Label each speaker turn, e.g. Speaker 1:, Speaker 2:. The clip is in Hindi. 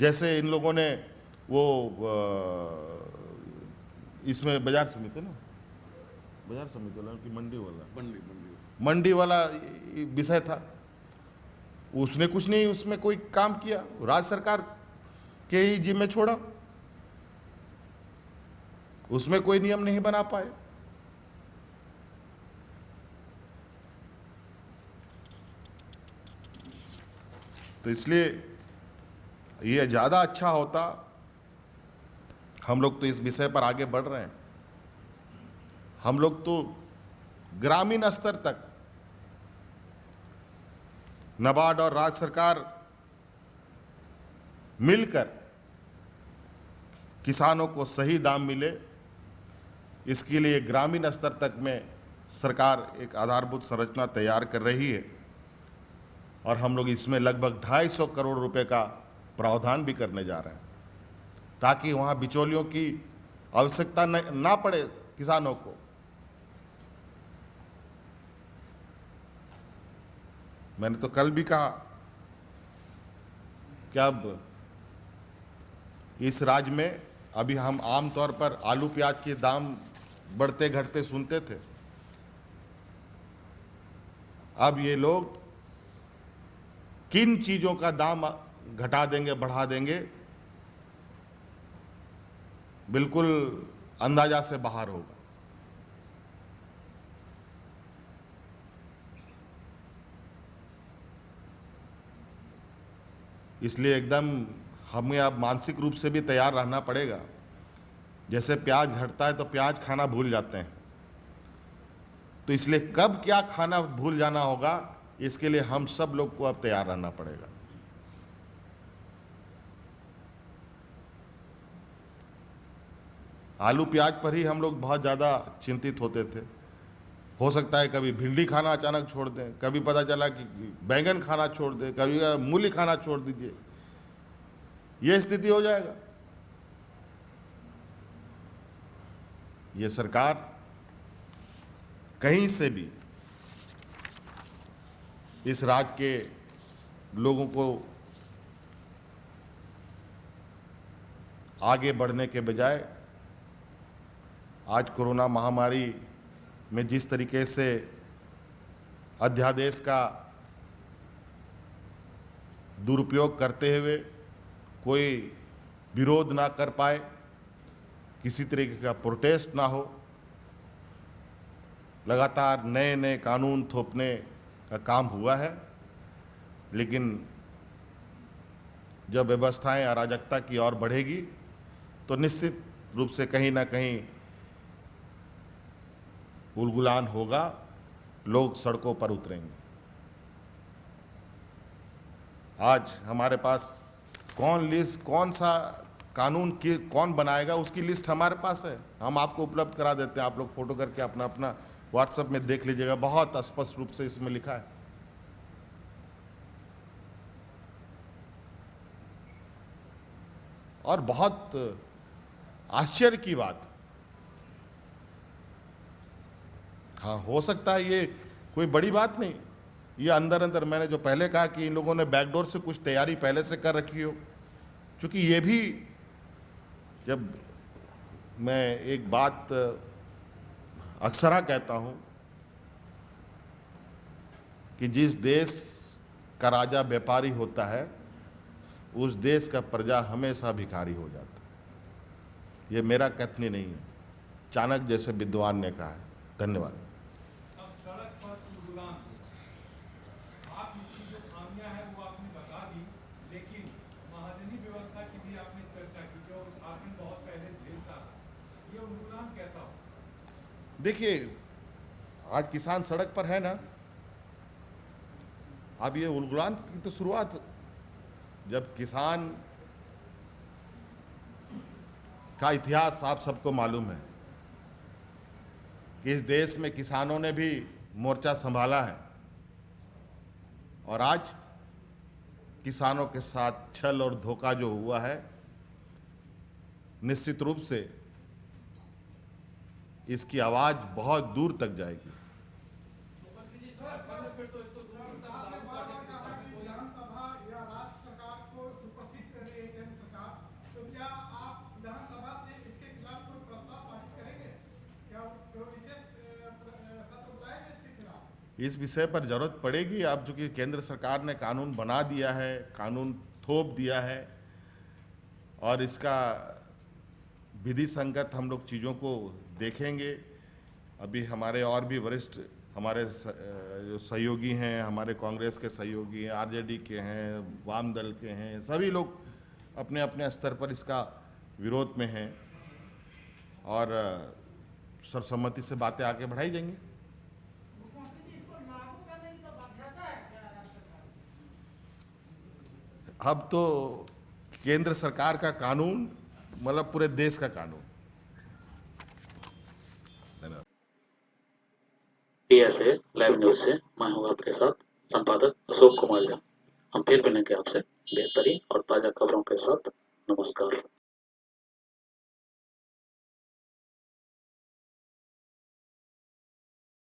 Speaker 1: जैसे इन लोगों ने वो इसमें बाजार समिति ना, बाजार समिति वाला कि मंडी वाला विषय था, उसने कुछ नहीं उसमें कोई काम किया, राज्य सरकार के ही जिम्मे छोड़ा, उसमें कोई नियम नहीं बना पाए। तो इसलिए ये ज़्यादा अच्छा होता, हम लोग तो इस विषय पर आगे बढ़ रहे हैं, हम लोग तो ग्रामीण स्तर तक नाबार्ड और राज्य सरकार मिलकर किसानों को सही दाम मिले, इसके लिए ग्रामीण स्तर तक में सरकार एक आधारभूत संरचना तैयार कर रही है और हम लोग इसमें लगभग 250 करोड़ रुपए का प्रावधान भी करने जा रहे हैं ताकि वहाँ बिचौलियों की आवश्यकता ना पड़े किसानों को। मैंने तो कल भी कहा कि अब इस राज्य में अभी हम आमतौर पर आलू प्याज के दाम बढ़ते घटते सुनते थे, अब ये लोग किन चीज़ों का दाम घटा देंगे बढ़ा देंगे बिल्कुल अंदाजा से बाहर होगा। इसलिए एकदम हमें अब मानसिक रूप से भी तैयार रहना पड़ेगा। जैसे प्याज घटता है तो प्याज खाना भूल जाते हैं, तो इसलिए कब क्या खाना भूल जाना होगा इसके लिए हम सब लोग को अब तैयार रहना पड़ेगा। आलू प्याज पर ही हम लोग बहुत ज़्यादा चिंतित होते थे, हो सकता है कभी भिंडी खाना अचानक छोड़ दें, कभी पता चला कि बैंगन खाना छोड़ दें, कभी मूली खाना छोड़ दीजिए, ये स्थिति हो जाएगा। ये सरकार कहीं से भी इस राज्य के लोगों को आगे बढ़ने के बजाय आज कोरोना महामारी में जिस तरीके से अध्यादेश का दुरुपयोग करते हुए कोई विरोध ना कर पाए, किसी तरीके का प्रोटेस्ट ना हो, लगातार नए नए कानून थोपने का काम हुआ है। लेकिन जब व्यवस्थाएं अराजकता की ओर बढ़ेगी तो निश्चित रूप से कहीं ना कहीं उलगुलान होगा, लोग सड़कों पर उतरेंगे। आज हमारे पास कौन सा कानून की कौन बनाएगा उसकी लिस्ट हमारे पास है, हम आपको उपलब्ध करा देते हैं, आप लोग फोटो करके अपना अपना व्हाट्सएप में देख लीजिएगा, बहुत स्पष्ट रूप से इसमें लिखा है। और बहुत आश्चर्य की बात, हाँ हो सकता है ये कोई बड़ी बात नहीं, ये अंदर अंदर मैंने जो पहले कहा कि इन लोगों ने बैकडोर से कुछ तैयारी पहले से कर रखी हो, क्योंकि ये भी, जब मैं एक बात अक्सर कहता हूं कि जिस देश का राजा व्यापारी होता है उस देश का प्रजा हमेशा भिखारी हो जाता है। ये मेरा कथनी नहीं है, चाणक्य जैसे विद्वान ने कहा है। धन्यवाद।
Speaker 2: अब सड़क पर उलगुलान, आप इसकी जो खामियां हैं वो आपने बता दी, लेकिन महाजनी व्यवस्था की भी आपने चर्चा की जो झारखंड बहुत पहले झेलता, ये उलगुलान कैसा हो?
Speaker 1: देखिए आज किसान सड़क पर है ना, अब ये उलगुलान की तो शुरुआत, जब किसान का इतिहास आप सबको मालूम है कि इस देश में किसानों ने भी मोर्चा संभाला है और आज किसानों के साथ छल और धोखा जो हुआ है, निश्चित रूप से इसकी आवाज बहुत दूर तक जाएगी।
Speaker 3: विधानसभा या राज्य सरकार को सुप्रसिद्ध करने एक
Speaker 1: इस विषय पर जरूरत पड़ेगी। अब चूंकि केंद्र सरकार ने कानून बना दिया है, कानून थोप दिया है, और इसका विधि संगत हम लोग चीज़ों को देखेंगे। अभी हमारे और भी वरिष्ठ हमारे जो सहयोगी हैं, हमारे कांग्रेस के सहयोगी हैं, आरजेडी के हैं, वाम दल के हैं, सभी लोग अपने अपने स्तर पर इसका विरोध में हैं, और सर्वसम्मति से बातें आगे बढ़ाई जाएंगी। अब तो केंद्र सरकार का कानून मतलब पूरे देश का कानून।
Speaker 3: PSA लाइव न्यूज से मैं हूँ आपके साथ संपादक अशोक कुमार झा। हम फिर मिलेंगे आपसे बेहतरीन और ताजा खबरों के साथ। नमस्कार।